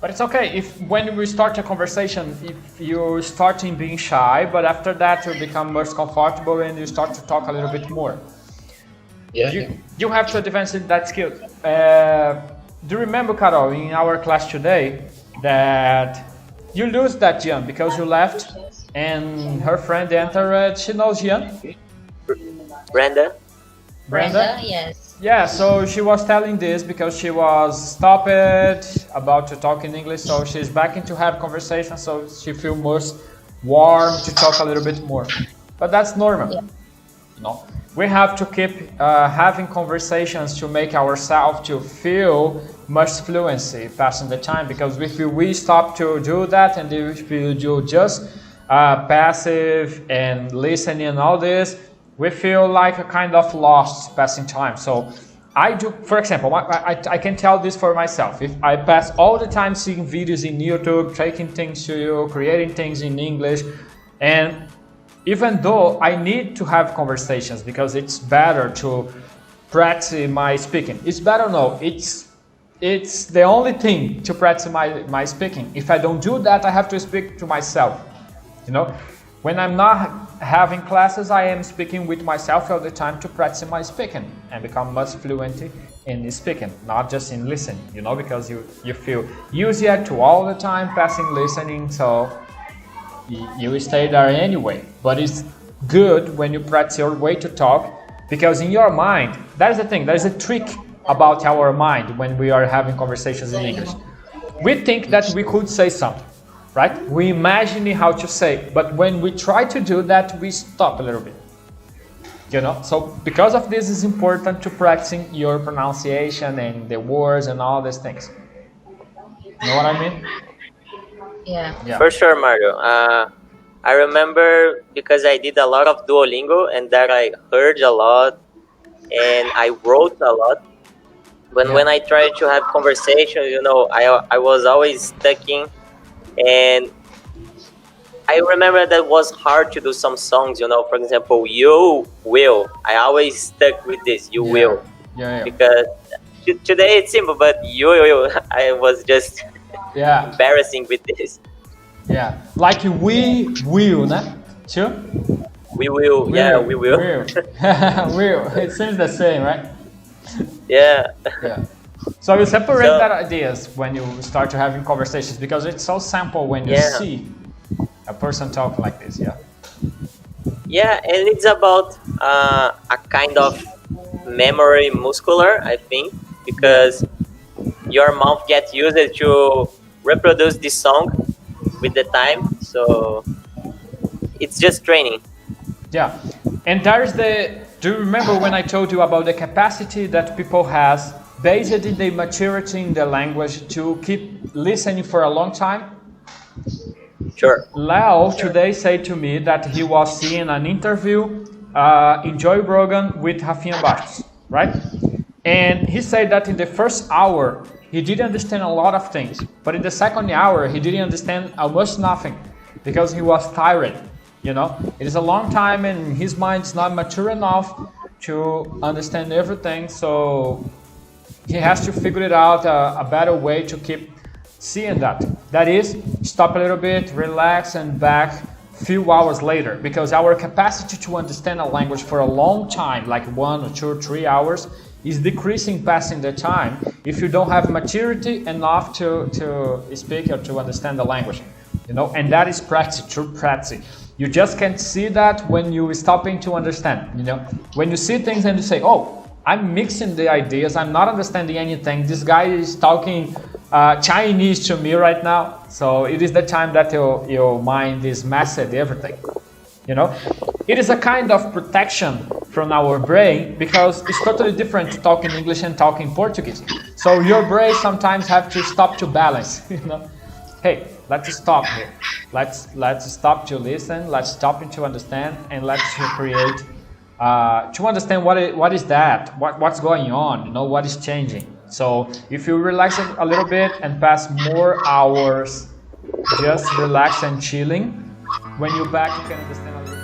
But it's okay if when we start a conversation, if you start in being shy, but after that you become more comfortable and you start to talk a little bit more. Yeah. You have to advance in that skill. Do you remember, Carol, in our class today that you lose that Jian because you left and her friend entered, she knows Jian? Brenda? Brenda? Yes. Yeah, so she was telling this because she was stopped about to talk in English, so she's back into have conversation, so she feels more warm to talk a little bit more. But that's normal. Yeah. No, we have to keep having conversations to make ourselves to feel much fluency passing the time, because if we stop to do that and if we do just passive and listening and all this, we feel like a kind of lost passing time. So I do, for example, I can tell this for myself. If I pass all the time seeing videos in YouTube, taking things to you, creating things in English, and even though I need to have conversations because it's better to practice my speaking. It's better, no, it's the only thing to practice my speaking. If I don't do that, I have to speak to myself, you know? When I'm not having classes, I am speaking with myself all the time to practice my speaking and become much fluent in speaking, not just in listening, you know, because you feel easier to all the time passing listening, so you stay there anyway. But it's good when you practice your way to talk, because in your mind, that's the thing, there's a trick about our mind when we are having conversations in English. We think that we could say something, right? We imagine how to say, but when we try to do that, we stop a little bit, you know? So because of this, it's important to practicing your pronunciation and the words and all these things. You know what I mean? Yeah. For sure, Mario. I remember because I did a lot of Duolingo and that I heard a lot and I wrote a lot. When I tried to have conversation, you know, I was always stuck in, and I remember that was hard to do some songs, you know, for example, you will. I always stuck with this, you will. Yeah. Because today it's simple, but you will. I was just embarrassing with this. Yeah, like we will, né? Too? We will. We Yeah, will. we will. Will. It seems the same, right? Yeah. So you separate that ideas when you start to having conversations, because it's so simple when you see a person talk like this. Yeah, and it's about a kind of memory muscular, I think, because your mouth gets used to reproduce this song with the time, so it's just training. Yeah, and there's do you remember when I told you about the capacity that people has based in the maturity in the language to keep listening for a long time? Sure. Leo today said to me that he was seeing an interview in Joe Rogan with Rafinha Bastos, right? And he said that in the first hour, he didn't understand a lot of things, but in the second hour, he didn't understand almost nothing because he was tired, you know? It is a long time and his mind is not mature enough to understand everything, so he has to figure it out a better way to keep seeing that. That is, stop a little bit, relax, and back a few hours later, because our capacity to understand a language for a long time, like 1 or 2 or 3 hours, is decreasing passing the time if you don't have maturity enough to speak or to understand the language, you know. And that is practice, true practice. You just can't see that when you stopping to understand, you know. When you see things and you say, oh, I'm mixing the ideas, I'm not understanding anything, this guy is talking Chinese to me right now. So it is the time that your mind is mastered everything, you know. It is a kind of protection from our brain, because it's totally different to talk in English and talk in Portuguese. So your brain sometimes have to stop to balance, you know. Hey, let's stop here. Let's stop to listen, let's stop to understand, and let's create, to understand what is that, what's going on, you know, what is changing. So if you relax a little bit and pass more hours just relax and chilling, when you're back you can understand a little bit.